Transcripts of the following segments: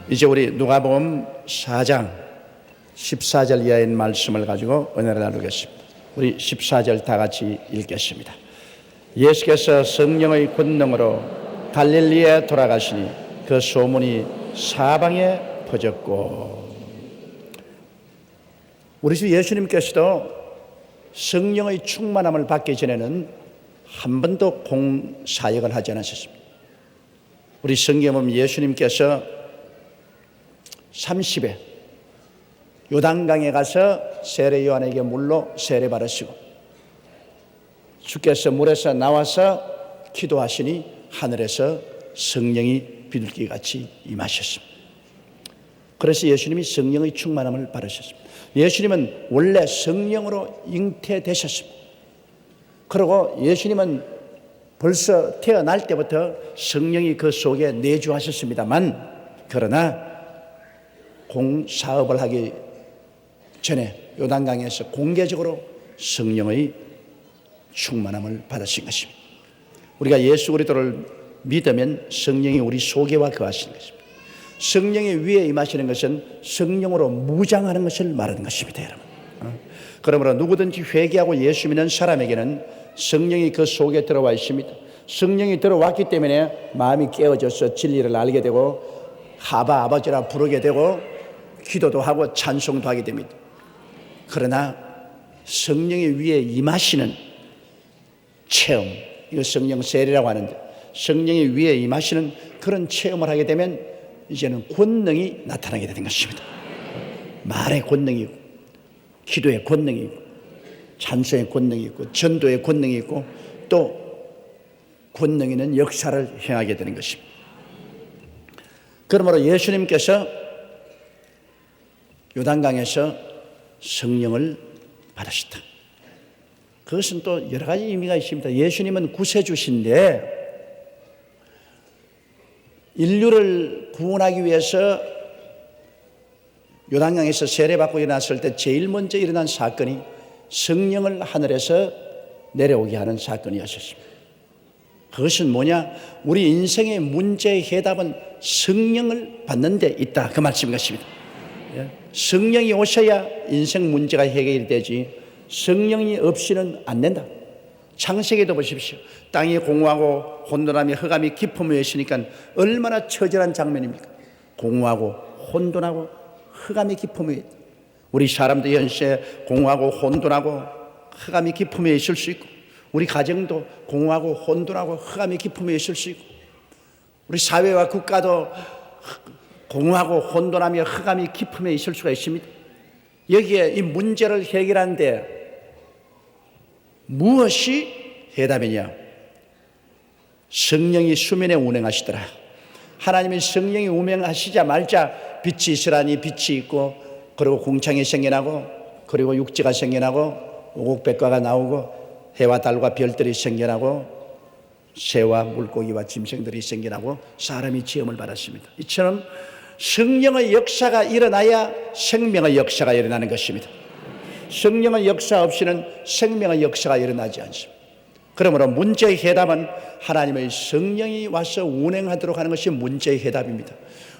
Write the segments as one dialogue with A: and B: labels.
A: 이제 우리 누가복음 4장 14절 이하의 말씀을 가지고 은혜를 나누겠습니다. 우리 14절 다 같이 읽겠습니다. 예수께서 성령의 권능으로 갈릴리에 돌아가시니 그 소문이 사방에 퍼졌고. 우리 주 예수님께서도 성령의 충만함을 받기 전에는 한 번도 공사역을 하지 않으셨습니다. 우리 성경에 보면 예수님께서 30에 요단강에 가서 세례 요한에게 물로 세례 받으시고 주께서 물에서 나와서 기도하시니 하늘에서 성령이 비둘기같이 임하셨습니다. 그래서 예수님이 성령의 충만함을 받으셨습니다. 예수님은 원래 성령으로 잉태되셨습니다. 그리고 예수님은 벌써 태어날 때부터 성령이 그 속에 내주하셨습니다만, 그러나 공사업을 하기 전에 요단강에서 공개적으로 성령의 충만함을 받으신 것입니다. 우리가 예수 그리스도를 믿으면 성령이 우리 속에와 거하시는 것입니다. 성령이 위에 임하시는 것은 성령으로 무장하는 것을 말하는 것입니다, 여러분. 그러므로 누구든지 회개하고 예수 믿는 사람에게는 성령이 그 속에 들어와 있습니다. 성령이 들어왔기 때문에 마음이 깨어져서 진리를 알게 되고 아바 아버지라 부르게 되고 기도도 하고 찬송도 하게 됩니다. 그러나 성령이 위에 임하시는 체험, 이거 성령 세례라고 하는데, 성령이 위에 임하시는 그런 체험을 하게 되면 이제는 권능이 나타나게 되는 것입니다. 말의 권능이 있고, 기도의 권능이 있고, 찬송의 권능이 있고, 전도의 권능이 있고, 또 권능 있는 역사를 행하게 되는 것입니다. 그러므로 예수님께서 요단강에서 성령을 받으셨다. 그것은 또 여러 가지 의미가 있습니다. 예수님은 구세주신데 인류를 구원하기 위해서 요단강에서 세례받고 일어났을 때 제일 먼저 일어난 사건이 성령을 하늘에서 내려오게 하는 사건이었습니다. 그것은 뭐냐? 우리 인생의 문제의 해답은 성령을 받는 데 있다, 그 말씀인 것입니다. 성령이 오셔야 인생 문제가 해결이 되지 성령이 없이는 안 된다. 창세기도 보십시오. 땅이 공허하고 혼돈하며 흑암이 깊음에 있으니까 얼마나 처절한 장면입니까? 공허하고 혼돈하고 흑암이 깊음에 있다. 우리 사람도 현시에 공허하고 혼돈하고 흑암이 깊음에 있을 수 있고, 우리 가정도 공허하고 혼돈하고 흑암이 깊음에 있을 수 있고, 우리 사회와 국가도 공허하고 혼돈하며 흑암이 깊음에 있을 수가 있습니다. 여기에 이 문제를 해결하는데 무엇이 해답이냐? 성령이 수면에 운행하시더라. 하나님의 성령이 운행하시자 말자 빛이 있으라니 빛이 있고, 그리고 궁창이 생겨나고, 그리고 육지가 생겨나고, 오곡백과가 나오고, 해와 달과 별들이 생겨나고, 새와 물고기와 짐승들이 생겨나고, 사람이 지음을 받았습니다. 이처럼 성령의 역사가 일어나야 생명의 역사가 일어나는 것입니다. 성령의 역사 없이는 생명의 역사가 일어나지 않습니다. 그러므로 문제의 해답은 하나님의 성령이 와서 운행하도록 하는 것이 문제의 해답입니다.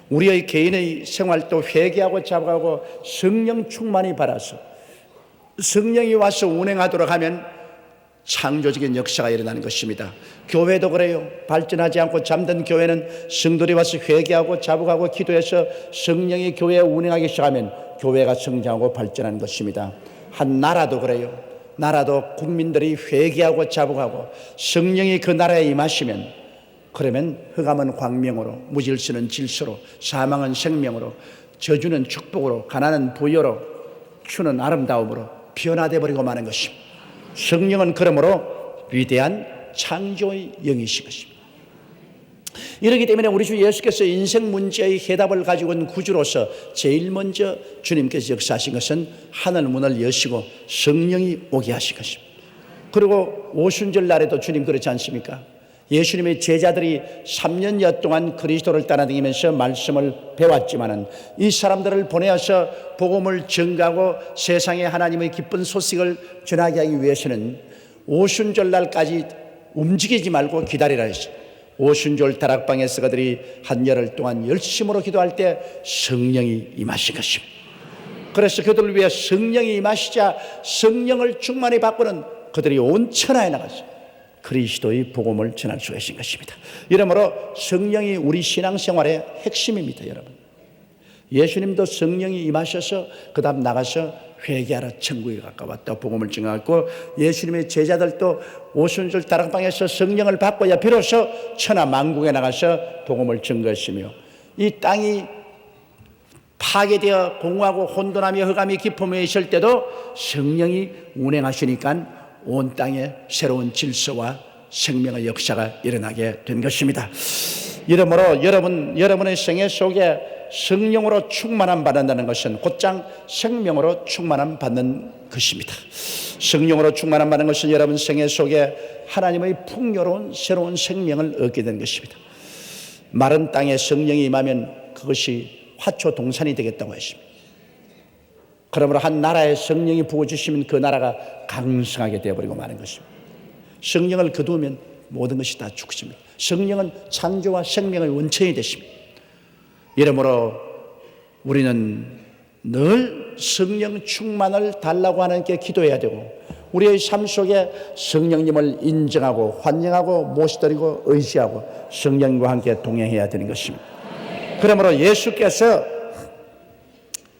A: 우리의 개인의 생활도 회개하고 자복하고 성령 충만히 받아서 성령이 와서 운행하도록 하면 창조적인 역사가 일어나는 것입니다. 교회도 그래요. 발전하지 않고 잠든 교회는 성도들이 와서 회개하고 자복하고 기도해서 성령이 교회에 운행하기 시작하면 교회가 성장하고 발전하는 것입니다. 한 나라도 그래요. 나라도 국민들이 회개하고 자복하고 성령이 그 나라에 임하시면, 그러면 흑암은 광명으로, 무질서는 질서로, 사망은 생명으로, 저주는 축복으로, 가난은 부여로, 추는 아름다움으로 변화되어 버리고 마는 것입니다. 성령은 그러므로 위대한 창조의 영이신 것입니다. 이렇기 때문에 우리 주 예수께서 인생 문제의 해답을 가지고 온 구주로서 제일 먼저 주님께서 역사하신 것은 하늘 문을 여시고 성령이 오게 하신 것입니다. 그리고 오순절 날에도 주님 그렇지 않습니까? 예수님의 제자들이 3년여 동안 그리스도를 따라다니면서 말씀을 배웠지만은 이 사람들을 보내어서 복음을 전가하고 세상에 하나님의 기쁜 소식을 전하게 하기 위해서는 오순절 날까지 움직이지 말고 기다리라 했어요. 오순절 다락방에서 그들이 한 열흘 동안 열심으로 기도할 때 성령이 임하신 것입니다. 그래서 그들을 위해 성령이 임하시자 성령을 충만히 받고는 그들이 온 천하에 나가서 그리스도의 복음을 전할 수가 있는 것입니다. 이러므로 성령이 우리 신앙생활의 핵심입니다. 여러분, 예수님도 성령이 임하셔서 그 다음 나가서 회개하라 천국에 가까웠다 복음을 증언하고, 예수님의 제자들도 오순절 다락방에서 성령을 받고야 비로소 천하 만국에 나가서 복음을 증거했으며, 이 땅이 파괴되어 공허하고 혼돈하며 흑암이 깊음에 있을 때도 성령이 운행하시니까 온 땅에 새로운 질서와 생명의 역사가 일어나게 된 것입니다. 이러므로 여러분의 생애 속에 성령으로 충만함 받는다는 것은 곧장 생명으로 충만함 받는 것입니다. 성령으로 충만함 받는 것은 여러분 생애 속에 하나님의 풍요로운 새로운 생명을 얻게 된 것입니다. 마른 땅에 성령이 임하면 그것이 화초 동산이 되겠다고 했습니다. 그러므로 한 나라에 성령이 부어주시면 그 나라가 강성하게 되어버리고 마는 것입니다. 성령을 거두면 모든 것이 다 죽습니다. 성령은 창조와 생명의 원천이 되십니다. 이러므로 우리는 늘 성령 충만을 달라고 하나님께 기도해야 되고, 우리의 삶 속에 성령님을 인정하고 환영하고 모시드리고 의지하고 성령과 함께 동행해야 되는 것입니다. 그러므로 예수께서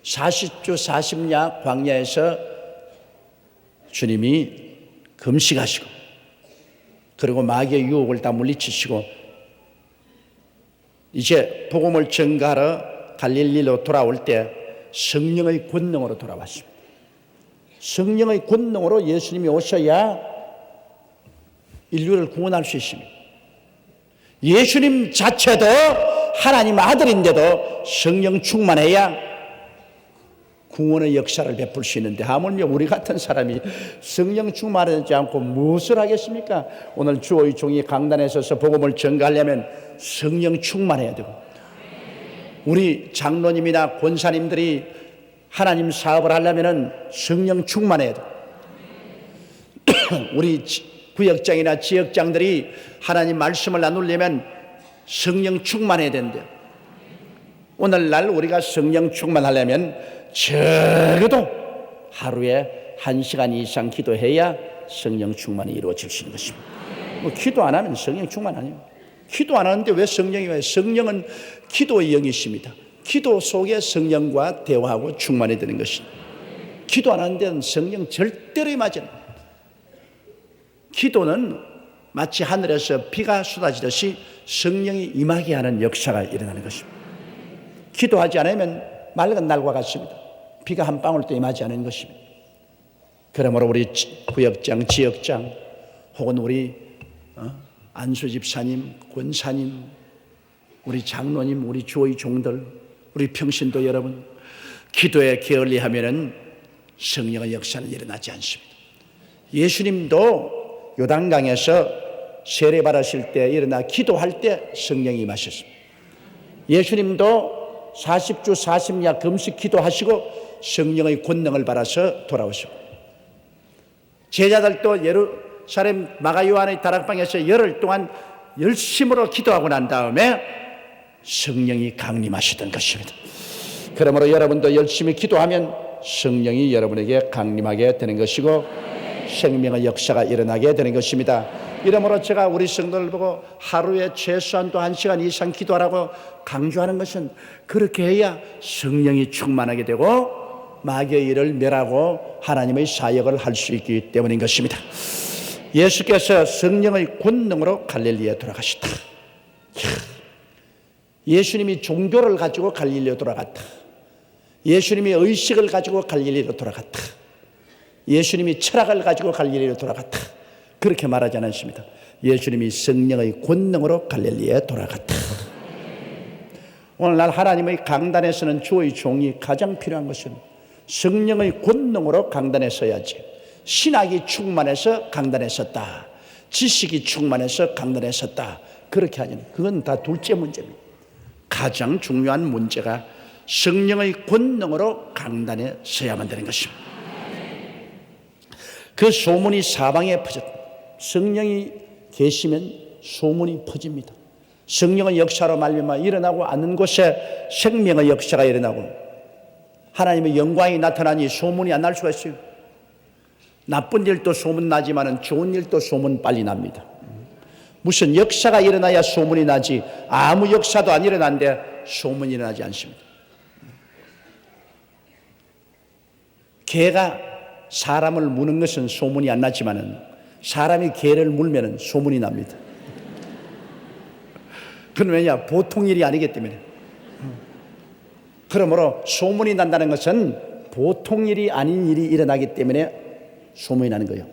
A: 40주 40야 광야에서 주님이 금식하시고, 그리고 마귀의 유혹을 다 물리치시고 이제 복음을 전가하러 갈릴리로 돌아올 때 성령의 권능으로 돌아왔습니다. 성령의 권능으로 예수님이 오셔야 인류를 구원할 수 있습니다. 예수님 자체도 하나님 아들인데도 성령 충만해야 구원의 역사를 베풀 수 있는데, 하물며 우리 같은 사람이 성령 충만하지 않고 무엇을 하겠습니까? 오늘 주의 종이 강단에 서서 복음을 전가하려면 성령 충만해야 되고, 우리 장로님이나 권사님들이 하나님 사업을 하려면 성령 충만해야 되고, 우리 구역장이나 지역장들이 하나님 말씀을 나누려면 성령 충만해야 된대요. 오늘날 우리가 성령 충만하려면 적어도 하루에 1시간 이상 기도해야 성령 충만이 이루어질 수 있는 것입니다. 기도 안 하면 성령 충만 아니에요. 기도 안 하는데 왜 성령이 와요? 성령은 기도의 영이십니다. 기도 속에 성령과 대화하고 충만이 되는 것입니다. 기도 안 하는 데는 성령 절대로 임하지 않아요. 기도는 마치 하늘에서 비가 쏟아지듯이 성령이 임하게 하는 역사가 일어나는 것입니다. 기도하지 않으면 맑은 날과 같습니다. 비가 한 방울도 임하지 않은 것입니다. 그러므로 우리 구역장, 지역장, 혹은 우리 안수 집사님, 권사님, 우리 장로님, 우리 주의 종들, 우리 평신도 여러분, 기도에 게을리하면은 성령의 역사는 일어나지 않습니다. 예수님도 요단강에서 세례 받으실 때 일어나 기도할 때 성령이 임하셨습니다. 예수님도 40주 40야 금식 기도하시고 성령의 권능을 받아서 돌아오시고, 제자들도 예루살렘 마가 요한의 다락방에서 열흘 동안 열심으로 기도하고 난 다음에 성령이 강림하시던 것입니다. 그러므로 여러분도 열심히 기도하면 성령이 여러분에게 강림하게 되는 것이고 생명의 역사가 일어나게 되는 것입니다. 이러므로 제가 우리 성도를 보고 하루에 최소한도 1시간 이상 기도하라고 강조하는 것은, 그렇게 해야 성령이 충만하게 되고 마귀의 일을 멸하고 하나님의 사역을 할 수 있기 때문인 것입니다. 예수께서 성령의 권능으로 갈릴리에 돌아가셨다. 예수님이 종교를 가지고 갈릴리로 돌아갔다. 예수님이 의식을 가지고 갈릴리로 돌아갔다. 예수님이 철학을 가지고 갈릴리로 돌아갔다. 그렇게 말하지 않았습니다. 예수님이 성령의 권능으로 갈릴리에 돌아갔다. 오늘날 하나님의 강단에서는 주의 종이 가장 필요한 것은 성령의 권능으로 강단에 서야지. 신학이 충만해서 강단에 섰다, 지식이 충만해서 강단에 섰다, 그렇게 하지는, 그건 다 둘째 문제입니다. 가장 중요한 문제가 성령의 권능으로 강단에 서야만 되는 것입니다. 그 소문이 사방에 퍼졌다. 성령이 계시면 소문이 퍼집니다. 성령의 역사로 말미암아 일어나고 않는 곳에 생명의 역사가 일어나고 하나님의 영광이 나타나니 소문이 안 날 수가 있어요. 나쁜 일도 소문 나지만 좋은 일도 소문 빨리 납니다. 무슨 역사가 일어나야 소문이 나지 아무 역사도 안 일어나는데 소문이 일어나지 않습니다. 개가 사람을 무는 것은 소문이 안 나지만 사람이 개를 물면 소문이 납니다. 그건 왜냐? 보통 일이 아니기 때문에. 그러므로 소문이 난다는 것은 보통 일이 아닌 일이 일어나기 때문에 소문이 나는 거예요.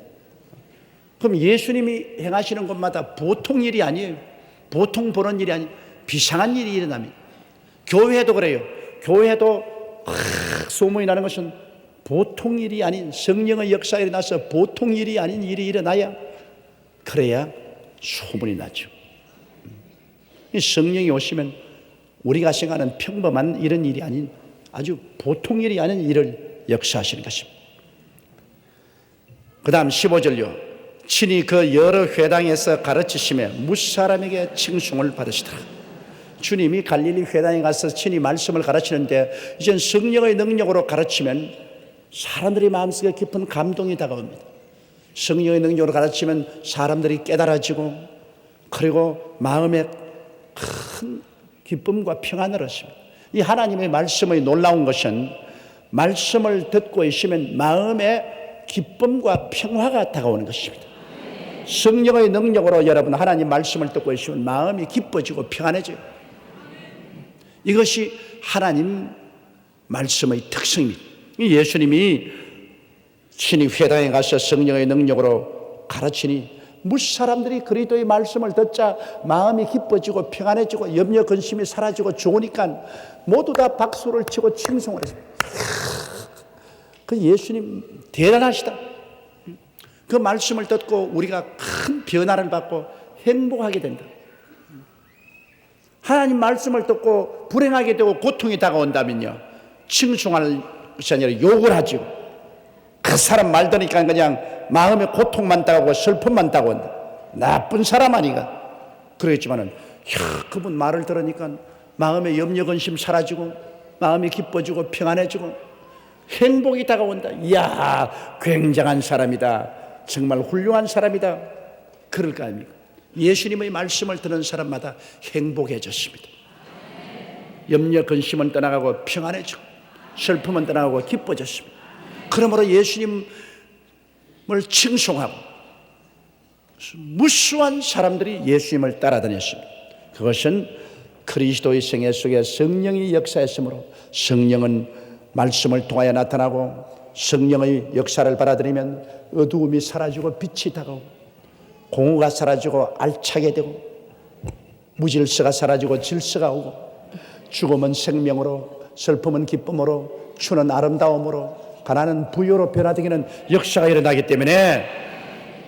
A: 그럼 예수님이 행하시는 것마다 보통 일이 아니에요. 보통 보는 일이 아니에요. 비상한 일이 일어납니다. 교회도 그래요. 교회도 소문이 나는 것은 보통 일이 아닌 성령의 역사가 일어나서 보통 일이 아닌 일이 일어나야 그래야 소문이 나죠. 성령이 오시면 우리가 생각하는 평범한 이런 일이 아닌 아주 보통 일이 아닌 일을 역사하시는 것입니다. 그 다음 15절요. 친히 그 여러 회당에서 가르치시며 무사람에게 칭송을 받으시더라. 주님이 갈릴리 회당에 가서 친히 말씀을 가르치는데 이젠 성령의 능력으로 가르치면 사람들이 마음속에 깊은 감동이 다가옵니다. 성령의 능력으로 가르치면 사람들이 깨달아지고 그리고 마음에 큰 기쁨과 평안을 얻습니다. 이 하나님의 말씀의 놀라운 것은 말씀을 듣고 있으면 마음에 기쁨과 평화가 다가오는 것입니다. 성령의 능력으로 여러분 하나님 말씀을 듣고 있으면 마음이 기뻐지고 평안해져요. 이것이 하나님 말씀의 특성입니다. 예수님이 친히 회당에 가서 성령의 능력으로 가르치니 무사람들이 그리스도의 말씀을 듣자 마음이 기뻐지고 평안해지고 염려 근심이 사라지고 좋으니까 모두 다 박수를 치고 칭송을 했습니다. 그 예수님 대단하시다. 그 말씀을 듣고 우리가 큰 변화를 받고 행복하게 된다. 하나님 말씀을 듣고 불행하게 되고 고통이 다가온다면요 칭송하는 것이 아니라 욕을 하죠. 그 사람 말 들으니까 그냥 마음에 고통만 따가고 슬픔만 따가온다. 나쁜 사람 아니가. 그러겠지만은 그분 말을 들으니까 마음의 염려 근심 사라지고 마음이 기뻐지고 평안해지고 행복이 다가온다. 이야 굉장한 사람이다. 정말 훌륭한 사람이다. 그럴 거 아닙니까? 예수님의 말씀을 듣는 사람마다 행복해졌습니다. 염려 근심은 떠나가고 평안해지고 슬픔은 떠나가고 기뻐졌습니다. 그러므로 예수님을 칭송하고 무수한 사람들이 예수님을 따라다녔습니다. 그것은 그리스도의 생애 속에 성령이 역사했으므로 성령은 말씀을 통하여 나타나고 성령의 역사를 받아들이면 어두움이 사라지고 빛이 다가오고 공허가 사라지고 알차게 되고 무질서가 사라지고 질서가 오고 죽음은 생명으로 슬픔은 기쁨으로 추는 아름다움으로 가난은 부유로 변화되기는 역사가 일어나기 때문에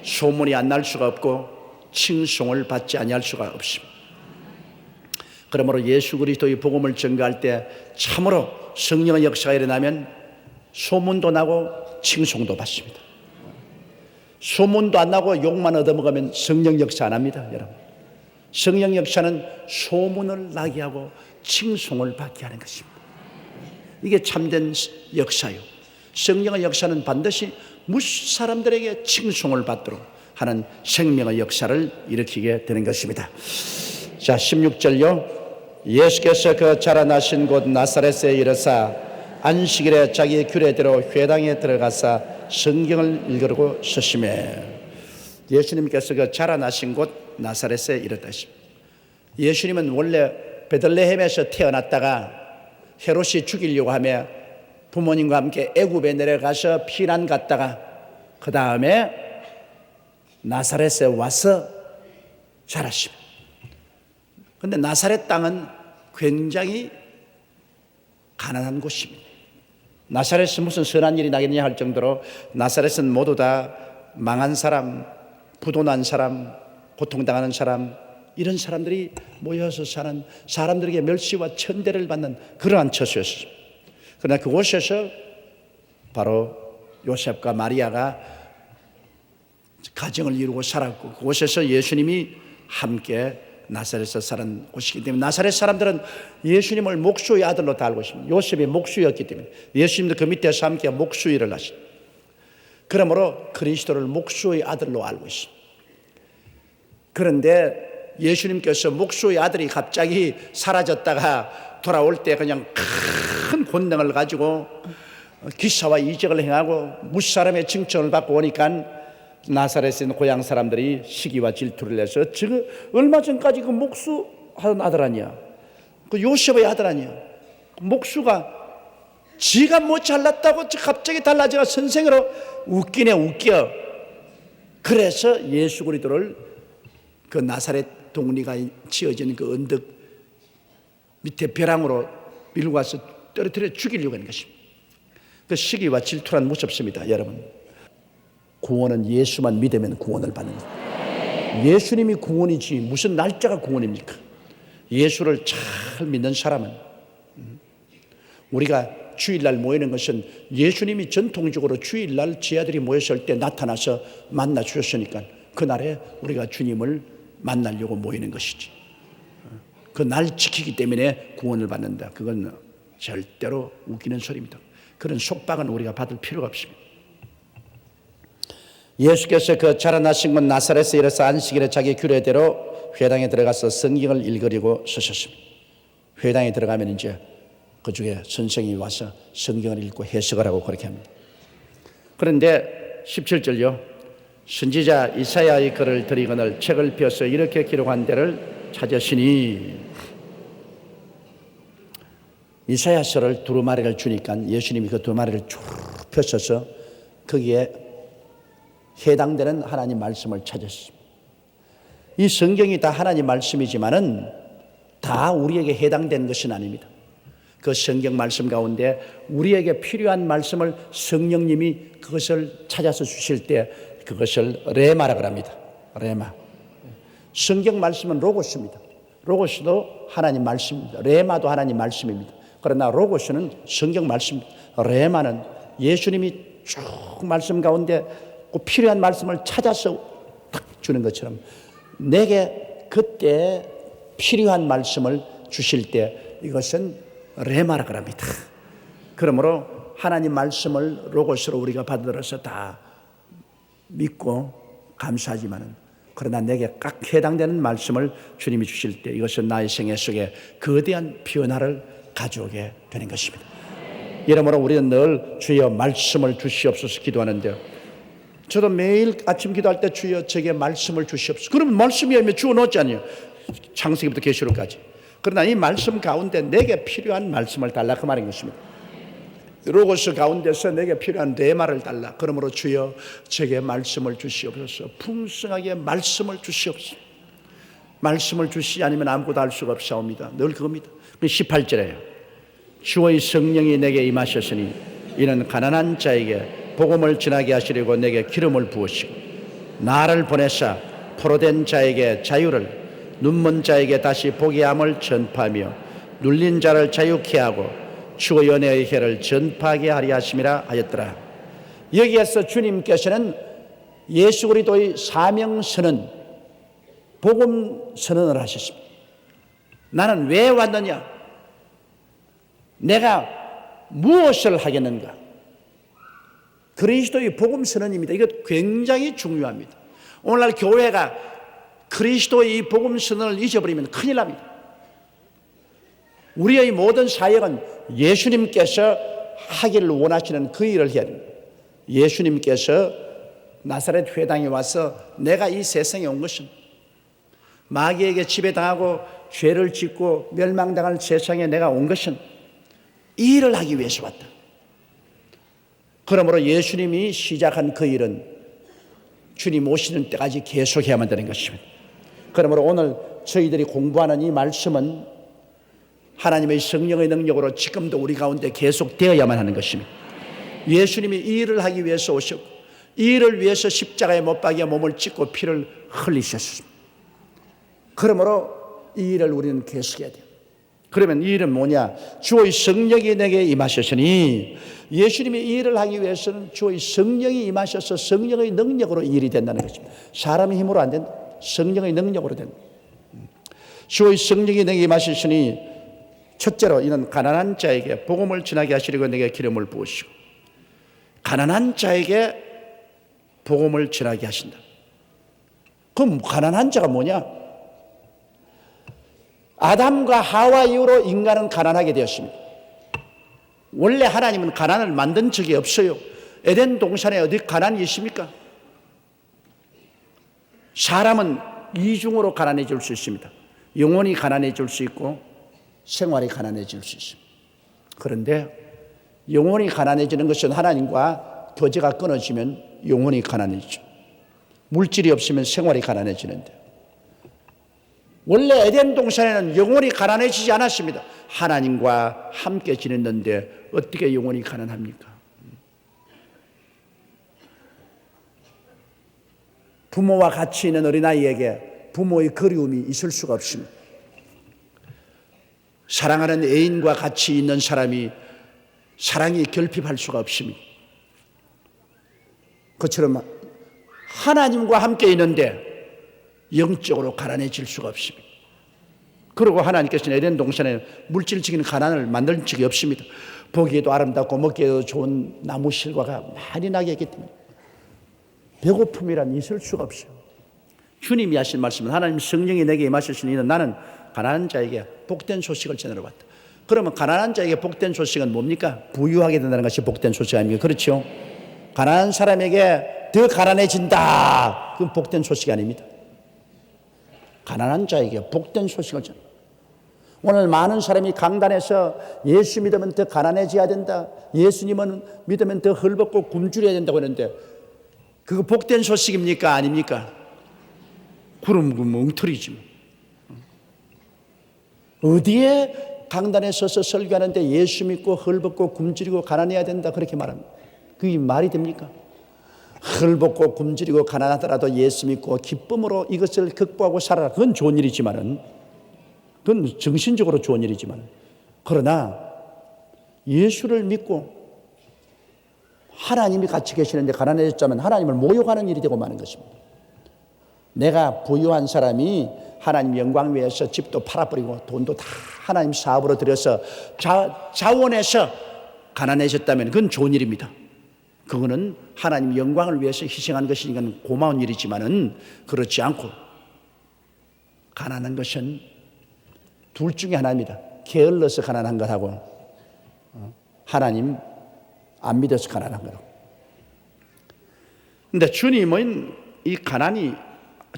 A: 소문이 안 날 수가 없고 칭송을 받지 아니할 수가 없습니다. 그러므로 예수 그리스도의 복음을 전가할 때 참으로 성령의 역사가 일어나면 소문도 나고 칭송도 받습니다. 소문도 안 나고 욕만 얻어먹으면 성령 역사 안 합니다. 여러분, 성령 역사는 소문을 나게 하고 칭송을 받게 하는 것입니다. 이게 참된 역사요. 성령의 역사는 반드시 무수 사람들에게 칭송을 받도록 하는 생명의 역사를 일으키게 되는 것입니다. 자, 16절요. 예수께서 그 자라나신 곳 나사렛에 이르사 안식일에 자기 규례대로 회당에 들어가사 성경을 읽으려고 서심해. 예수님께서 그 자라나신 곳 나사렛에 이르다. 예수님은 원래 베들레헴에서 태어났다가 헤롯이 죽이려고 하며 부모님과 함께 애굽에 내려가서 피난 갔다가 그 다음에 나사렛에 와서 자랐습니다. 그런데 나사렛 땅은 굉장히 가난한 곳입니다. 나사렛은 무슨 선한 일이 나겠냐 할 정도로 나사렛은 모두 다 망한 사람, 부도난 사람, 고통당하는 사람, 이런 사람들이 모여서 사는, 사람들에게 멸시와 천대를 받는 그러한 처소였습니다. 그러나 그곳에서 바로 요셉과 마리아가 가정을 이루고 살았고 그곳에서 예수님이 함께 나사렛에서 살은 곳이기 때문에 나사렛 사람들은 예수님을 목수의 아들로 다 알고 있습니다. 요셉이 목수였기 때문에 예수님도 그 밑에서 함께 목수 일을 하십니다. 그러므로 그리스도를 목수의 아들로 알고 있습니다. 그런데 예수님께서 목수의 아들이 갑자기 사라졌다가 돌아올 때 그냥 큰 권능을 가지고 기사와 이적을 행하고 무사람의 칭찬을 받고 오니까 나사렛에 있는 고향 사람들이 시기와 질투를 해서 지금 얼마 전까지 그 목수 하던 아들 아니야, 그 요셉의 아들 아니야, 그 목수가 지가 뭐 잘났다고 갑자기 달라져가 선생으로 웃기네 웃겨. 그래서 예수 그리스도를 그 나사렛 동리가 지어진 그 언덕 밑에 벼랑으로 밀고 와서 떨어뜨려 죽이려고 하는 것입니다. 그 시기와 질투란 무섭습니다. 여러분, 구원은 예수만 믿으면 구원을 받는 겁니다. 예수님이 구원이지 무슨 날짜가 구원입니까? 예수를 잘 믿는 사람은, 우리가 주일날 모이는 것은 예수님이 전통적으로 주일날 지아들이 모였을 때 나타나서 만나 주셨으니까 그날에 우리가 주님을 만나려고 모이는 것이지, 그 날 지키기 때문에 구원을 받는다, 그건 절대로 웃기는 소리입니다. 그런 속박은 우리가 받을 필요가 없습니다. 예수께서 그 자라나신 곳 나사렛에 이르러서 안식일에 자기 규례대로 회당에 들어가서 성경을 읽으려고 서셨습니다. 회당에 들어가면 이제 그중에 선생님이 와서 성경을 읽고 해석을 하고 그렇게 합니다. 그런데 17절요, 선지자 이사야의 글을 들이거늘 책을 펴서 이렇게 기록한 데를 찾으시니, 이사야서를 두루마리를 주니까 예수님이 그 두루마리를 쭉 펴셔서 거기에 해당되는 하나님 말씀을 찾았습니다. 이 성경이 다 하나님 말씀이지만은 다 우리에게 해당되는 것은 아닙니다. 그 성경 말씀 가운데 우리에게 필요한 말씀을 성령님이 그것을 찾아서 주실 때 그것을 레마라고 합니다. 레마. 성경 말씀은 로고스입니다. 로고스도 하나님 말씀입니다. 레마도 하나님 말씀입니다. 그러나 로고스는 성경 말씀입니다. 레마는 예수님이 쭉 말씀 가운데 그 필요한 말씀을 찾아서 딱 주는 것처럼 내게 그때 필요한 말씀을 주실 때 이것은 레마라고 합니다. 그러므로 하나님 말씀을 로고스로 우리가 받들어서 다 믿고 감사하지만은, 그러나 내게 딱 해당되는 말씀을 주님이 주실 때 이것은 나의 생애 속에 거대한 변화를 가져오게 되는 것입니다. 이러므로 우리는 늘 주여 말씀을 주시옵소서 기도하는데요, 저도 매일 아침 기도할 때 주여 제게 말씀을 주시옵소서. 그러면 말씀이 열면 주어 넣었잖아요, 창세기부터 계시록까지. 그러나 이 말씀 가운데 내게 필요한 말씀을 달라, 그 말인 것입니다. 로고스 가운데서 내게 필요한 레마를 달라. 그러므로 주여 제게 말씀을 주시옵소서. 풍성하게 말씀을 주시옵소서. 말씀을 주시지 않으면 아무것도 할 수가 없사옵니다. 늘 그겁니다. 18절에요. 주의 성령이 내게 임하셨으니 이는 가난한 자에게 복음을 전하게 하시려고 내게 기름을 부으시고 나를 보내사 포로된 자에게 자유를, 눈먼 자에게 다시 보게 함을 전파하며 눌린 자를 자유케 하고 주의 은혜의 해를 전파하게 하리 하심이라 하였더라. 여기에서 주님께서는 예수 그리스도의 사명 선언, 복음 선언을 하셨습니다. 나는 왜 왔느냐? 내가 무엇을 하겠는가? 그리스도의 복음 선언입니다. 이거 굉장히 중요합니다. 오늘날 교회가 그리스도의 이 복음 선언을 잊어버리면 큰일 납니다. 우리의 모든 사역은 예수님께서 하기를 원하시는 그 일을 해야 됩니다. 예수님께서 나사렛 회당에 와서 내가 이 세상에 온 것은 마귀에게 지배당하고 죄를 짓고 멸망당할 세상에 내가 온 것은 이 일을 하기 위해서 왔다. 그러므로 예수님이 시작한 그 일은 주님 오시는 때까지 계속해야만 되는 것입니다. 그러므로 오늘 저희들이 공부하는 이 말씀은 하나님의 성령의 능력으로 지금도 우리 가운데 계속되어야만 하는 것입니다. 예수님이 이 일을 하기 위해서 오셨고 이 일을 위해서 십자가에 못 박여 몸을 찢고 피를 흘리셨습니다. 그러므로 이 일을 우리는 계속해야 돼요. 그러면 이 일은 뭐냐? 주의 성령이 내게 임하셨으니, 예수님이 이 일을 하기 위해서는 주의 성령이 임하셔서 성령의 능력으로 이 일이 된다는 것입니다. 사람의 힘으로 안 된다. 성령의 능력으로 된다. 주의 성령이 내게 임하시니 첫째로 이는 가난한 자에게 복음을 전하게 하시려고 내게 기름을 부으시고, 가난한 자에게 복음을 전하게 하신다. 그럼 가난한 자가 뭐냐? 아담과 하와 이후로 인간은 가난하게 되었습니다. 원래 하나님은 가난을 만든 적이 없어요. 에덴 동산에 어디 가난이 있습니까? 사람은 이중으로 가난해질 수 있습니다. 영혼이 가난해질 수 있고 생활이 가난해질 수 있습니다. 그런데 영혼이 가난해지는 것은 하나님과 교제가 끊어지면 영혼이 가난해지죠. 물질이 없으면 생활이 가난해지는데, 원래 에덴 동산에는 영혼이 가난해지지 않았습니다. 하나님과 함께 지냈는데 어떻게 영혼이 가난합니까? 부모와 같이 있는 어린아이에게 부모의 그리움이 있을 수가 없습니다. 사랑하는 애인과 같이 있는 사람이 사랑이 결핍할 수가 없습니다. 그처럼 하나님과 함께 있는데 영적으로 가난해질 수가 없습니다. 그리고 하나님께서는 에덴 동산에 물질적인 가난을 만든 적이 없습니다. 보기에도 아름답고 먹기에도 좋은 나무 실과가 많이 나게 했기 때문에 배고픔이란 있을 수가 없어요. 주님이 하신 말씀은 하나님 성령이 내게 임하셨으니 이는 나는 가난한 자에게 복된 소식을 전하러 왔다. 그러면 가난한 자에게 복된 소식은 뭡니까? 부유하게 된다는 것이 복된 소식 아닙니까? 그렇죠? 가난한 사람에게 더 가난해진다. 그건 복된 소식이 아닙니다. 가난한 자에게 복된 소식을 전한다. 오늘 많은 사람이 강단에서 예수 믿으면 더 가난해져야 된다, 예수님은 믿으면 더 헐벗고 굶주려야 된다고 하는데 그거 복된 소식입니까? 아닙니까? 그럼 그 엉터리지. 어디에 강단에 서서 설교하는데 예수 믿고 헐벗고 굶주리고 가난해야 된다 그렇게 말합니다. 그게 말이 됩니까? 헐벗고 굶주리고 가난하더라도 예수 믿고 기쁨으로 이것을 극복하고 살아라. 그건 좋은 일이지만은, 그건 정신적으로 좋은 일이지만, 그러나 예수를 믿고 하나님이 같이 계시는데 가난해졌자면 하나님을 모욕하는 일이 되고 마는 것입니다. 내가 부유한 사람이 하나님 영광 위해서 집도 팔아버리고 돈도 다 하나님 사업으로 들여서 자원해서 가난해졌다면 그건 좋은 일입니다. 그거는 하나님 영광을 위해서 희생한 것이니까 고마운 일이지만은, 그렇지 않고 가난한 것은 둘 중에 하나입니다. 게을러서 가난한 것하고 하나님 안 믿어서 가난한 거라고. 그런데 주님은 이 가난이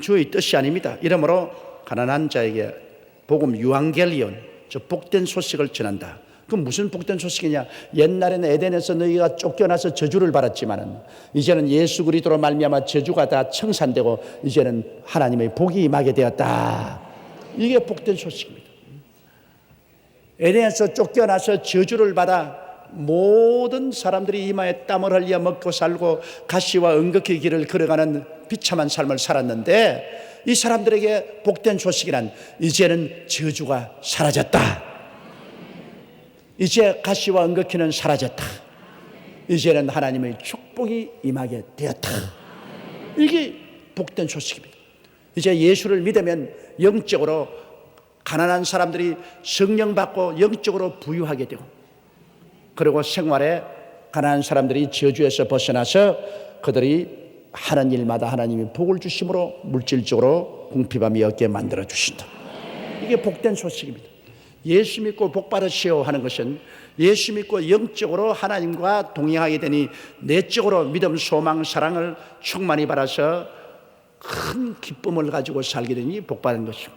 A: 주의 뜻이 아닙니다. 이러므로 가난한 자에게 복음 유앙겔리온, 저 복된 소식을 전한다. 그럼 무슨 복된 소식이냐? 옛날에는 에덴에서 너희가 쫓겨나서 저주를 받았지만 이제는 예수 그리스도로 말미암아 저주가 다 청산되고 이제는 하나님의 복이 임하게 되었다. 이게 복된 소식입니다. 에덴에서 쫓겨나서 저주를 받아 모든 사람들이 이마에 땀을 흘려 먹고 살고 가시와 은극의 길을 걸어가는 비참한 삶을 살았는데, 이 사람들에게 복된 소식이란 이제는 저주가 사라졌다. 이제 가시와 은극기는 사라졌다. 이제는 하나님의 축복이 임하게 되었다. 이게 복된 소식입니다. 이제 예수를 믿으면 영적으로 가난한 사람들이 성령 받고 영적으로 부유하게 되고, 그리고 생활에 가난한 사람들이 저주에서 벗어나서 그들이 하는 일마다 하나님이 복을 주심으로 물질적으로 궁핍함이 없게 만들어 주신다. 이게 복된 소식입니다. 예수 믿고 복 받으시오 하는 것은 예수 믿고 영적으로 하나님과 동행하게 되니 내적으로 믿음, 소망, 사랑을 충만히 받아서 큰 기쁨을 가지고 살게 되니 복 받은 것이고,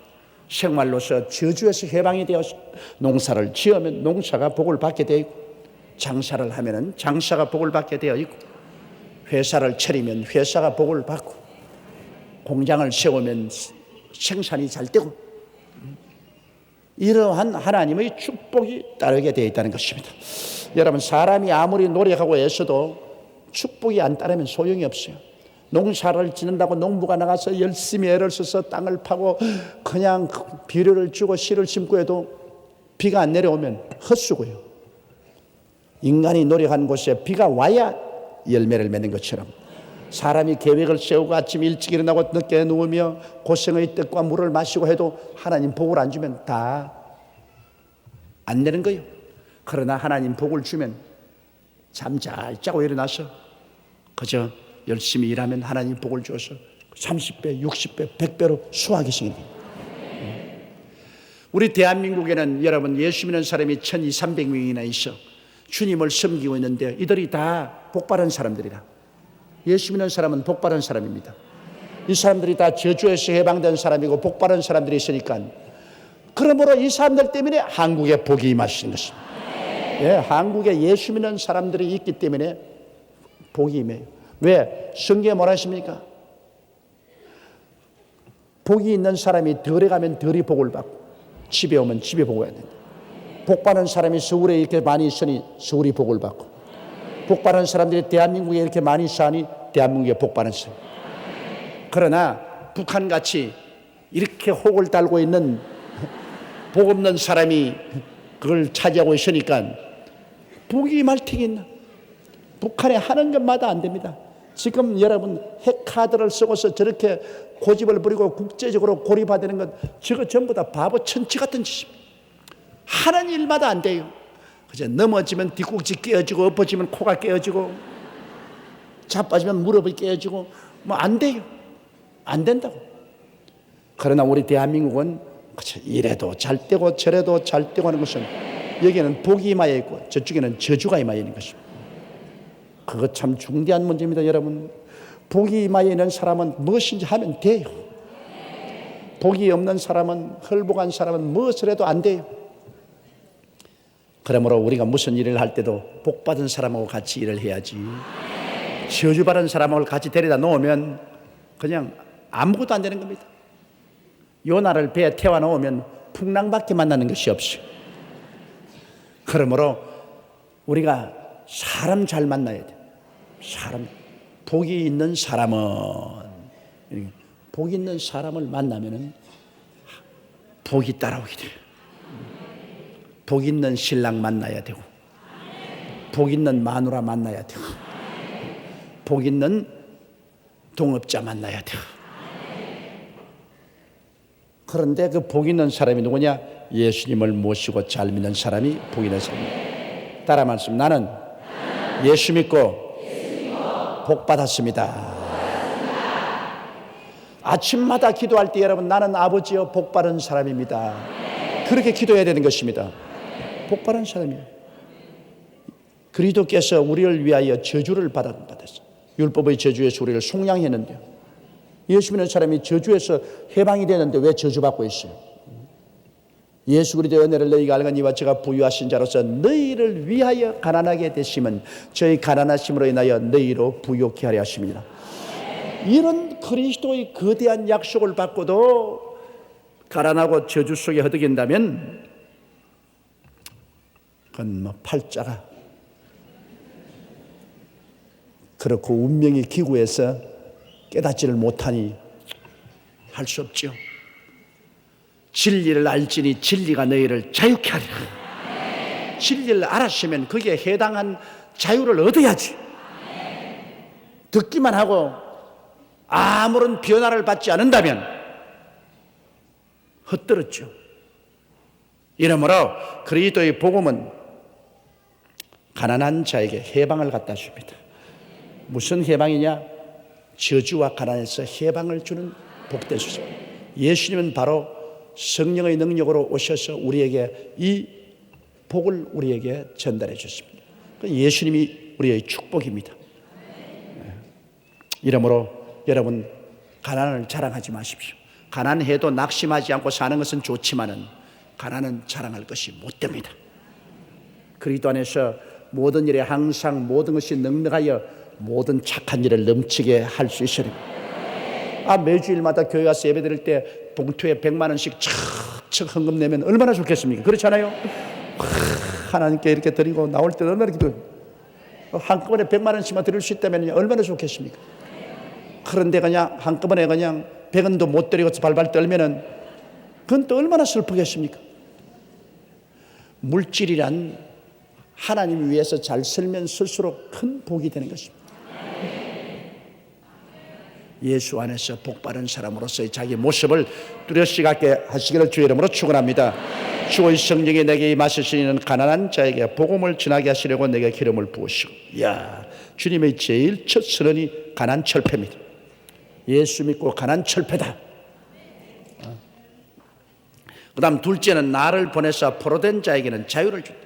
A: 생활로서 저주에서 해방이 되어 농사를 지으면 농사가 복을 받게 되어 있고, 장사를 하면 장사가 복을 받게 되어 있고, 회사를 차리면 회사가 복을 받고, 공장을 세우면 생산이 잘 되고, 이러한 하나님의 축복이 따르게 되어 있다는 것입니다. 여러분, 사람이 아무리 노력하고 애써도 축복이 안 따르면 소용이 없어요. 농사를 짓는다고 농부가 나가서 열심히 애를 써서 땅을 파고 그냥 비료를 주고 씨를 심고 해도 비가 안 내려오면 헛수고요. 인간이 노력한 곳에 비가 와야 열매를 맺는 것처럼 사람이 계획을 세우고 아침 일찍 일어나고 늦게 누우며 고생의 떡과 물을 마시고 해도 하나님 복을 안 주면 다 안 되는 거예요. 그러나 하나님 복을 주면 잠 잘 자고 일어나서 그저 열심히 일하면 하나님 복을 줘서 30배, 60배, 100배로 수확이 생깁니다. 우리 대한민국에는 여러분 예수 믿는 사람이 1200~300명이나 있어 주님을 섬기고 있는데 이들이 다 복받은 사람들이라. 예수 믿는 사람은 복받은 사람입니다. 이 사람들이 다 저주에서 해방된 사람이고 복받은 사람들이 있으니까 그러므로 이 사람들 때문에 한국에 복이 임하시는 것입니다. 예, 한국에 예수 믿는 사람들이 있기 때문에 복이 임해요. 왜? 성경에 뭐라 하십니까? 복이 있는 사람이 덜에 가면 덜이 복을 받고 집에 오면 집에 복을 받는다. 복 받는 사람이 서울에 이렇게 많이 있으니 서울이 복을 받고 복 받는 사람들이 대한민국에 이렇게 많이 사니 대한민국에 복 받는 사람. 그러나 북한같이 이렇게 혹을 달고 있는 복 없는 사람이 그걸 차지하고 있으니까 복이 임할 턱이 있나? 북한에 하는 것마다 안 됩니다. 지금 여러분 핵카드를 쓰고서 저렇게 고집을 부리고 국제적으로 고립화되는 것 저거 전부 다 바보 천치 같은 짓입니다. 하는 일마다 안 돼요. 그저 넘어지면 뒤꿈치 깨어지고 엎어지면 코가 깨어지고 자빠지면 무릎이 깨어지고 뭐 안 돼요. 안 된다고. 그러나 우리 대한민국은 이래도 잘 되고 저래도 잘 되고 하는 것은 여기는 복이 임하여 있고 저쪽에는 저주가 임하여 있는 것입니다. 그거 참 중대한 문제입니다. 여러분 복이 임하여 있는 사람은 무엇인지 하면 돼요. 복이 없는 사람은 헐복한 사람은 무엇을 해도 안 돼요. 그러므로 우리가 무슨 일을 할 때도 복받은 사람하고 같이 일을 해야지 저주받은 사람하고 같이 데려다 놓으면 그냥 아무것도 안 되는 겁니다. 요나를 배에 태워 놓으면 풍랑밖에 만나는 것이 없어요. 그러므로 우리가 사람 잘 만나야 돼요. 사람 복이 있는 사람은 복이 있는 사람을 만나면은 복이 따라오게 돼요. 복 있는 신랑 만나야 되고 복 있는 마누라 만나야 되고 복 있는 동업자 만나야 되고 그런데 그 복 있는 사람이 누구냐? 예수님을 모시고 잘 믿는 사람이 복 있는 사람입니다. 따라 말씀 나는 예수 믿고 복 받았습니다. 아침마다 기도할 때 여러분 나는 아버지여 복 받은 사람입니다. 그렇게 기도해야 되는 것입니다. 복 받은 사람이에요. 그리스도께서 우리를 위하여 저주를 받았어요. 율법의 저주에서 우리를 속량했는데요. 예수 믿는 사람이 저주에서 해방이 되는데 왜 저주받고 있어요? 예수 그리스도의 은혜를 너희가 알거니와 저가 부유하신 자로서 너희를 위하여 가난하게 되심은 저희 가난하심으로 인하여 너희로 부유케 하려 하심이니라. 이런 그리스도의 거대한 약속을 받고도 가난하고 저주 속에 허덕인다면 그건 뭐 팔자가 그렇고 운명이 기구해서 깨닫지를 못하니 할 수 없죠. 진리를 알지니 진리가 너희를 자유케 하리라. 진리를 알았으면 거기에 해당한 자유를 얻어야지. 듣기만 하고 아무런 변화를 받지 않는다면 헛들었죠. 이러므로 그리스도의 복음은 가난한 자에게 해방을 갖다 줍니다. 무슨 해방이냐? 저주와 가난에서 해방을 주는 복된 수죠. 예수님은 바로 성령의 능력으로 오셔서 우리에게 이 복을 우리에게 전달해 주십니다. 예수님이 우리의 축복입니다. 이러므로 여러분 가난을 자랑하지 마십시오. 가난해도 낙심하지 않고 사는 것은 좋지만은 가난은 자랑할 것이 못 됩니다. 그리스도 안에서 모든 일에 항상 모든 것이 넉넉하여 모든 착한 일을 넘치게 할 수 있어야 됩니다. 매주일마다 교회 가서 예배 드릴 때 봉투에 100만 원씩 척척 헌금 내면 얼마나 좋겠습니까? 그렇지 않아요? 하나님께 이렇게 드리고 나올 때 얼마나 기뻐요. 한꺼번에 100만 원씩만 드릴 수 있다면 얼마나 좋겠습니까? 그런데 그냥 한꺼번에 그냥 100원도 못 드리고 발발 떨면은 그건 또 얼마나 슬프겠습니까? 물질이란 하나님 위해서 잘 살면 쓸수록 큰 복이 되는 것입니다. 예수 안에서 복받은 사람으로서의 자기 모습을 뚜렷이 갖게 하시기를 주의 이름으로 축원합니다. 주의 성령이 내게 임하실 수 있는 가난한 자에게 복음을 전하게 하시려고 내게 기름을 부으시고, 주님의 제일 첫 선언이 가난 철폐입니다. 예수 믿고 가난 철폐다. 그 다음 둘째는 나를 보내서 포로된 자에게는 자유를 준다.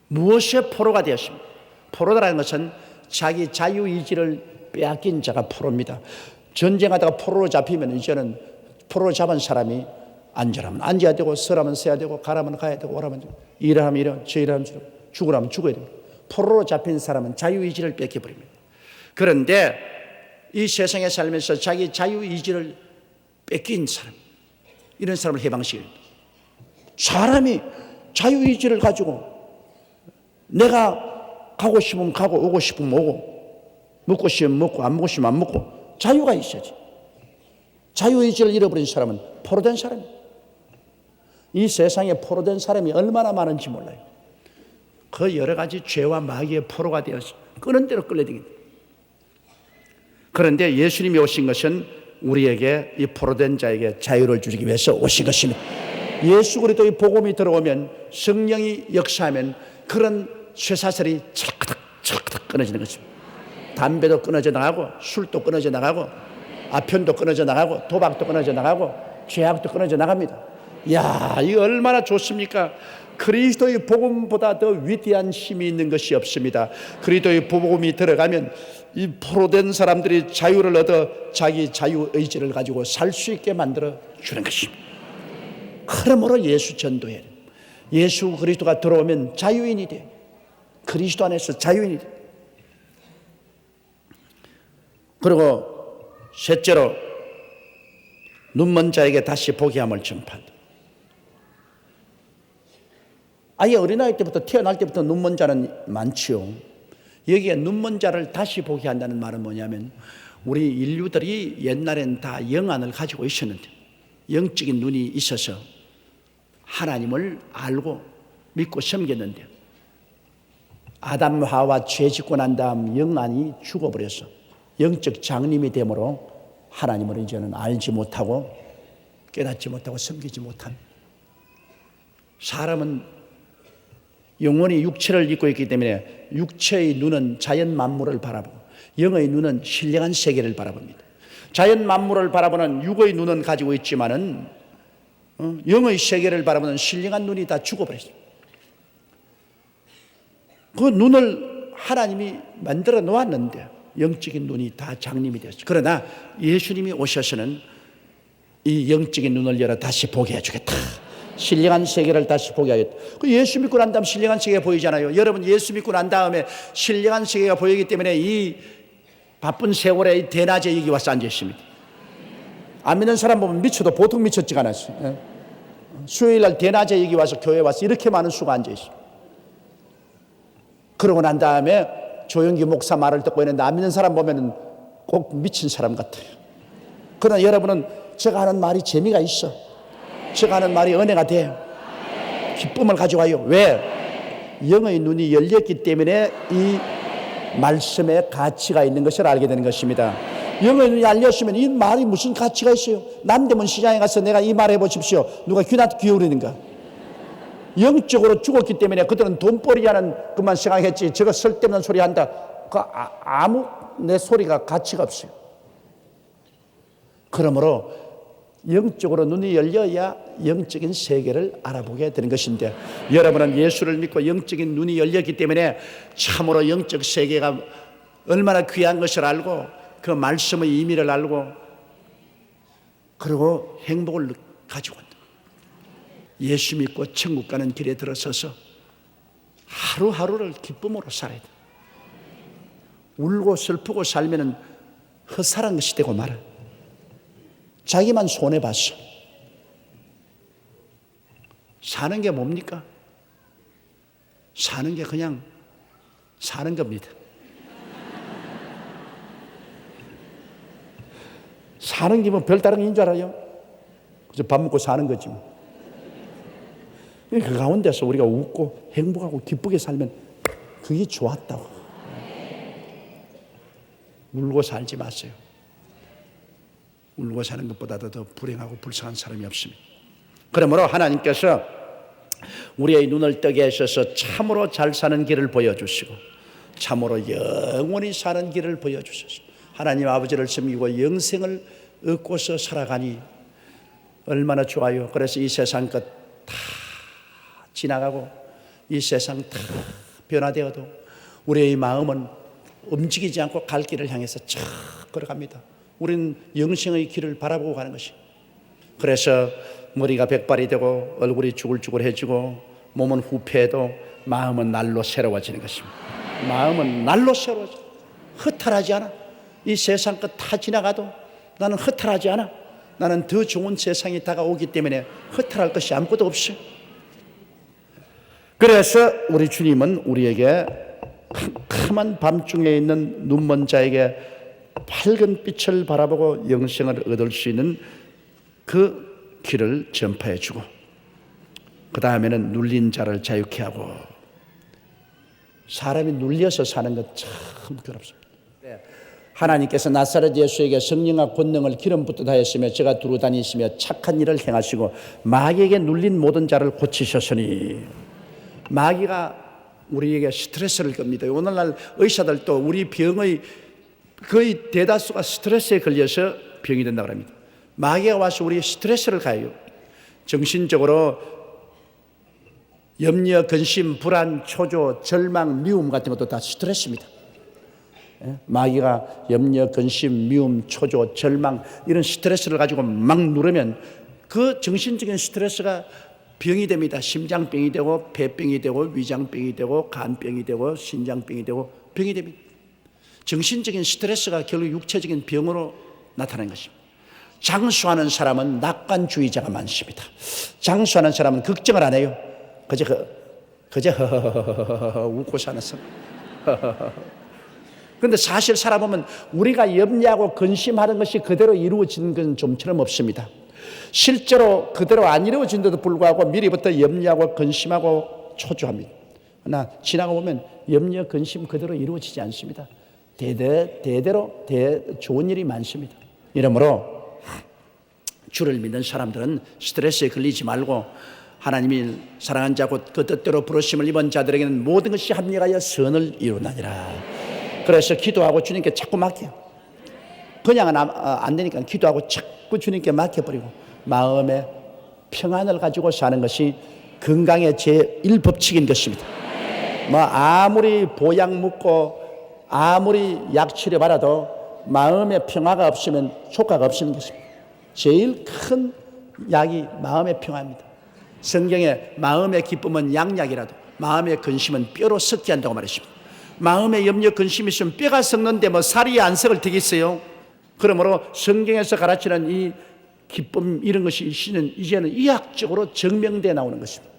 A: 무엇의 포로가 되었습니까? 포로라는 것은 자기 자유의지를 빼앗긴 자가 포로입니다. 전쟁하다가 포로로 잡히면 이제는 포로로 잡은 사람이 앉으라면 앉아야 되고, 서라면 서야 되고, 가라면 가야 되고, 오라면 되고, 일하면 일하고, 저일하면 저일하고, 죽으라면 죽어야 됩니다. 포로로 잡힌 사람은 자유의지를 뺏겨버립니다. 그런데 이 세상에 살면서 자기 자유의지를 뺏긴 사람, 이런 사람을 해방시킵니다. 사람이 자유의지를 가지고 내가 가고 싶으면 가고, 오고 싶으면 오고, 먹고 싶으면 먹고, 안 먹고 싶으면 안 먹고, 자유가 있어야지. 자유의지를 잃어버린 사람은 포로된 사람이에요. 이 세상에 포로된 사람이 얼마나 많은지 몰라요. 그 여러 가지 죄와 마귀의 포로가 되어서 끄는 대로 끌려다닙니다. 그런데 예수님이 오신 것은 우리에게, 이 포로된 자에게 자유를 주기 위해서 오신 것입니다. 예수 그리스도의 복음이 들어오면, 성령이 역사하면 그런 쇠사슬이 찰칵 끊어지는 것입니다. 담배도 끊어져 나가고, 술도 끊어져 나가고, 아편도 끊어져 나가고, 도박도 끊어져 나가고, 죄악도 끊어져 나갑니다. 이거 얼마나 좋습니까? 그리스도의 복음보다 더 위대한 힘이 있는 것이 없습니다. 그리스도의 복음이 들어가면 이 포로된 사람들이 자유를 얻어 자기 자유의지를 가지고 살 수 있게 만들어 주는 것입니다. 그러므로 예수 전도해. 예수 그리스도가 들어오면 자유인이 돼. 그리스도 안에서 자유인이 돼. 그리고 셋째로, 눈먼 자에게 다시 보게 함을 전파한다. 아예 어린아이 때부터, 태어날 때부터 눈먼 자는 많지요. 여기에 눈먼 자를 다시 보게 한다는 말은 뭐냐면, 우리 인류들이 옛날엔 다 영안을 가지고 있었는데, 영적인 눈이 있어서 하나님을 알고 믿고 섬겼는데, 아담 하와 죄 짓고 난 다음 영안이 죽어버려서 영적 장님이 되므로 하나님을 이제는 알지 못하고 깨닫지 못하고 섬기지 못합니다. 사람은 영혼이 육체를 입고 있기 때문에 육체의 눈은 자연 만물을 바라보고, 영의 눈은 신령한 세계를 바라봅니다. 자연 만물을 바라보는 육의 눈은 가지고 있지만은 영의 세계를 바라보는 신령한 눈이 다 죽어버렸어요. 그 눈을 하나님이 만들어 놓았는데 영적인 눈이 다 장님이 되었어요. 그러나 예수님이 오셔서는 이 영적인 눈을 열어 다시 보게 해주겠다. 신령한 세계를 다시 보게 하겠다. 예수 믿고 난 다음 신령한 세계가 보이잖아요. 여러분, 예수 믿고 난 다음에 신령한 세계가 보이기 때문에 이 바쁜 세월에 이 대낮에 여기 와서 앉아 있습니다. 안 믿는 사람 보면 미쳐도 보통 미쳤지가 않았어요. 수요일 날 대낮에 여기 와서 교회 와서 이렇게 많은 수가 앉아 있어요. 그러고 난 다음에 조영기 목사 말을 듣고 있는데, 안 믿는 사람 보면 꼭 미친 사람 같아요. 그러나 여러분은 제가 하는 말이 재미가 있어. 제가 하는 말이 은혜가 돼요. 기쁨을 가져와요. 왜? 영의 눈이 열렸기 때문에 이 말씀에 가치가 있는 것을 알게 되는 것입니다. 영의 눈이 열렸으면 이 말이 무슨 가치가 있어요? 남대문 시장에 가서 내가 이 말 해보십시오. 누가 귀나 기울이는가? 영적으로 죽었기 때문에 그들은 돈벌이라는 것만 생각했지, 저거 쓸데없는 소리 한다, 아무 내 소리가 가치가 없어요. 그러므로 영적으로 눈이 열려야 영적인 세계를 알아보게 되는 것인데, 여러분은 예수를 믿고 영적인 눈이 열렸기 때문에 참으로 영적 세계가 얼마나 귀한 것을 알고, 그 말씀의 의미를 알고, 그리고 행복을 가지고 온다. 예수 믿고 천국 가는 길에 들어서서 하루하루를 기쁨으로 살아야 돼. 울고 슬프고 살면은 헛살한 것이 되고 말아. 자기만 손해봤어. 사는 게 뭡니까? 사는 게 그냥 사는 겁니다. 사는 게 뭐 별다른 게 있는 줄 알아요? 그저 밥 먹고 사는 거지 뭐. 그 가운데서 우리가 웃고 행복하고 기쁘게 살면 그게 좋았다고. 울고 살지 마세요. 울고 사는 것보다도 더 불행하고 불쌍한 사람이 없습니다. 그러므로 하나님께서 우리의 눈을 뜨게 하셔서 참으로 잘 사는 길을 보여주시고 참으로 영원히 사는 길을 보여주셔서 하나님 아버지를 섬기고 영생을 얻고서 살아가니 얼마나 좋아요. 그래서 이 세상 것 다 지나가고 이 세상 다 변화되어도 우리의 마음은 움직이지 않고 갈 길을 향해서 쫙 걸어갑니다. 우리는 영생의 길을 바라보고 가는 것입니다. 그래서 머리가 백발이 되고 얼굴이 쭈글쭈글해지고 몸은 후패해도 마음은 날로 새로워지는 것입니다. 마음은 날로 새로워져. 허탈하지 않아. 이 세상 것 다 지나가도 나는 허탈하지 않아. 나는 더 좋은 세상이 다가오기 때문에 허탈할 것이 아무것도 없어요. 그래서 우리 주님은 우리에게 캄캄한 밤중에 있는 눈먼 자에게 밝은 빛을 바라보고 영생을 얻을 수 있는 그 길을 전파해 주고 그 다음에는 눌린 자를 자유케 하고 사람이 눌려서 사는 것 참 괴롭습니다. 하나님께서 나사렛 예수에게 성령과 권능을 기름 붓듯 하였으며 제가 두루 다니시며 착한 일을 행하시고 마귀에게 눌린 모든 자를 고치셨으니 마귀가 우리에게 스트레스를 겁니다. 오늘날 의사들도 우리 병의 거의 대다수가 스트레스에 걸려서 병이 된다고 합니다. 마귀가 와서 우리 스트레스를 가요. 정신적으로 염려, 근심, 불안, 초조, 절망, 미움 같은 것도 다 스트레스입니다. 마귀가 염려, 근심, 미움, 초조, 절망 이런 스트레스를 가지고 막 누르면 그 정신적인 스트레스가 병이 됩니다. 심장병이 되고 폐병이 되고 위장병이 되고 간병이 되고 신장병이 되고 병이 됩니다. 정신적인 스트레스가 결국 육체적인 병으로 나타나는 것입니다. 장수하는 사람은 낙관주의자가 많습니다. 장수하는 사람은 걱정을 안 해요. 그저 웃고 사는 사람. 그런데 사실 살아보면 우리가 염려하고 근심하는 것이 그대로 이루어지는 건 좀처럼 없습니다. 실제로 그대로 안 이루어진데도 불구하고 미리부터 염려하고 근심하고 초조합니다. 그러나 지나가 보면 염려, 근심 그대로 이루어지지 않습니다. 대대로 좋은 일이 많습니다. 이러므로 주를 믿는 사람들은 스트레스에 걸리지 말고 하나님이 사랑한 자 곧 그 뜻대로 부르심을 입은 자들에게는 모든 것이 합력하여 선을 이루나니라. 그래서 기도하고 주님께 자꾸 맡겨요. 그냥은 안 되니까 기도하고 자꾸 주님께 맡겨버리고 마음의 평안을 가지고 사는 것이 건강의 제1법칙인 것입니다. 뭐 아무리 보약 먹고 아무리 약 치료 받아도 마음의 평화가 없으면 효과가 없는 것입니다. 제일 큰 약이 마음의 평화입니다. 성경에 마음의 기쁨은 양약이라도 마음의 근심은 뼈로 썩게 한다고 말했습니다. 마음의 염려 근심이 있으면 뼈가 썩는데 뭐 살이 안 썩을 되겠어요? 그러므로 성경에서 가르치는 이 기쁨 이런 것이 이제는 의학적으로 증명되어 나오는 것입니다.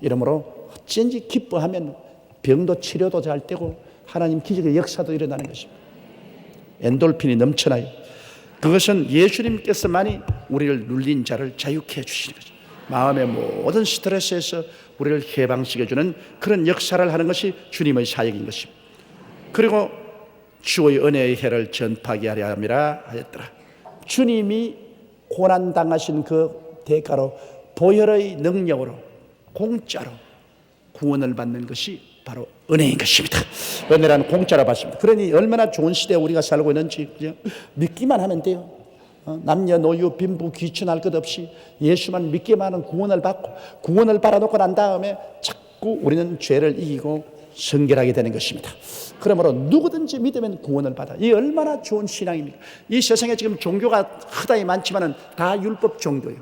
A: 이러므로 어쩐지 기뻐하면 병도 치료도 잘 되고 하나님 기적의 역사도 일어나는 것입니다. 엔돌핀이 넘쳐나요. 그것은 예수님께서만이 우리를 눌린 자를 자유케 해주시는 것입니다. 마음의 모든 스트레스에서 우리를 해방시켜주는 그런 역사를 하는 것이 주님의 사역인 것입니다. 그리고 주의 은혜의 해를 전파하게 하려 함이라 하였더라. 주님이 고난당하신 그 대가로 보혈의 능력으로 공짜로 구원을 받는 것이 바로 은혜인 것입니다. 은혜라는 공짜로 받습니다. 그러니 얼마나 좋은 시대에 우리가 살고 있는지 그냥 믿기만 하면 돼요. 남녀 노유 빈부 귀천할 것 없이 예수만 믿기만 하면 구원을 받고 구원을 받아놓고 난 다음에 자꾸 우리는 죄를 이기고 성결하게 되는 것입니다. 그러므로 누구든지 믿으면 구원을 받아. 이 얼마나 좋은 신앙입니까? 이 세상에 지금 종교가 허다히 많지만은 다 율법 종교예요.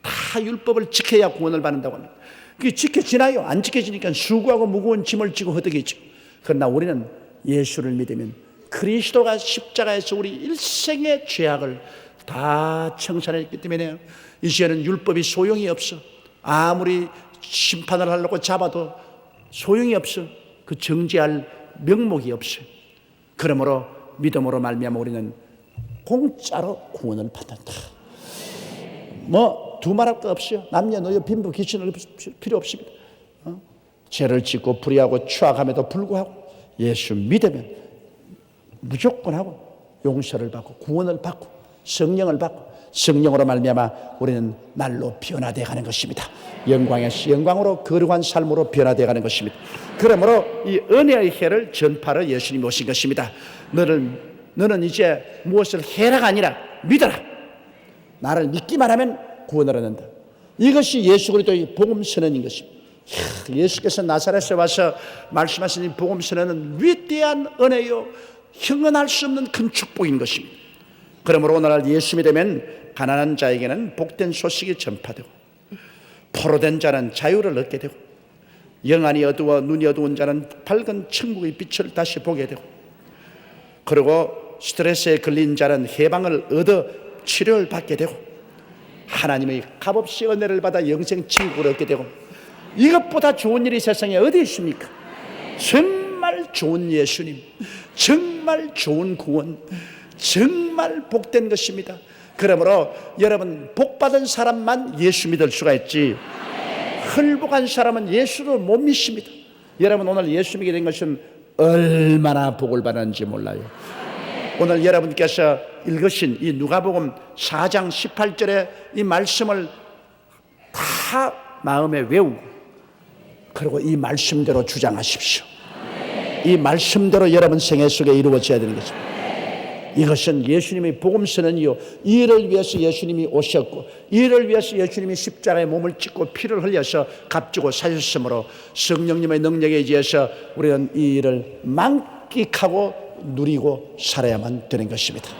A: 다 율법을 지켜야 구원을 받는다고 합니다. 그게 지켜지나요? 안 지켜지니까 수고하고 무거운 짐을 지고 허덕이죠. 그러나 우리는 예수를 믿으면 그리스도가 십자가에서 우리 일생의 죄악을 다 청산했기 때문에 이제는 율법이 소용이 없어. 아무리 심판을 하려고 잡아도 소용이 없어. 그 정죄할 명목이 없어. 그러므로 믿음으로 말미암아 우리는 공짜로 구원을 받는다. 뭐 두말할 거 없어요. 남녀노소 빈부 귀천을 필요 없습니다. 죄를 짓고 불의하고 추악함에도 불구하고 예수 믿으면 무조건 하고 용서를 받고 구원을 받고 성령을 받고 성령으로 말미암아 우리는 날로 변화되어 가는 것입니다. 영광에서 영광으로 거룩한 삶으로 변화되어 가는 것입니다. 그러므로 이 은혜의 해를 전파로 예수님이 오신 것입니다. 너는 이제 무엇을 해라가 아니라 믿어라. 나를 믿기만 하면 구원을 얻는다. 이것이 예수 그리스도의 복음 선언인 것입니다. 예수께서 나사렛에 와서 말씀하신 이 복음 선언은 위대한 은혜요 형언할 수 없는 큰 축복인 것입니다. 그러므로 오늘날 예수 믿으면 가난한 자에게는 복된 소식이 전파되고 포로된 자는 자유를 얻게 되고 영안이 어두워 눈이 어두운 자는 밝은 천국의 빛을 다시 보게 되고 그리고 스트레스에 걸린 자는 해방을 얻어 치료를 받게 되고 하나님의 값없이 은혜를 받아 영생 천국을 얻게 되고 이것보다 좋은 일이 세상에 어디 있습니까? 정말 좋은 예수님, 정말 좋은 구원, 정말 복된 것입니다. 그러므로 여러분 복받은 사람만 예수 믿을 수가 있지 헐복한 사람은 예수를 못 믿습니다. 여러분 오늘 예수 믿게 된 것은 얼마나 복을 받았는지 몰라요. 오늘 여러분께서 읽으신 이 누가복음 4장 18절의 이 말씀을 다 마음에 외우고 그리고 이 말씀대로 주장하십시오. 이 말씀대로 여러분 생애 속에 이루어져야 되는 것입니다. 이것은 예수님의 복음 선언이요 이를 위해서 예수님이 오셨고 이를 위해서 예수님이 십자가에 몸을 찢고 피를 흘려서 값주고 사셨으므로 성령님의 능력에 의해서 우리는 이 일을 만끽하고 누리고 살아야만 되는 것입니다.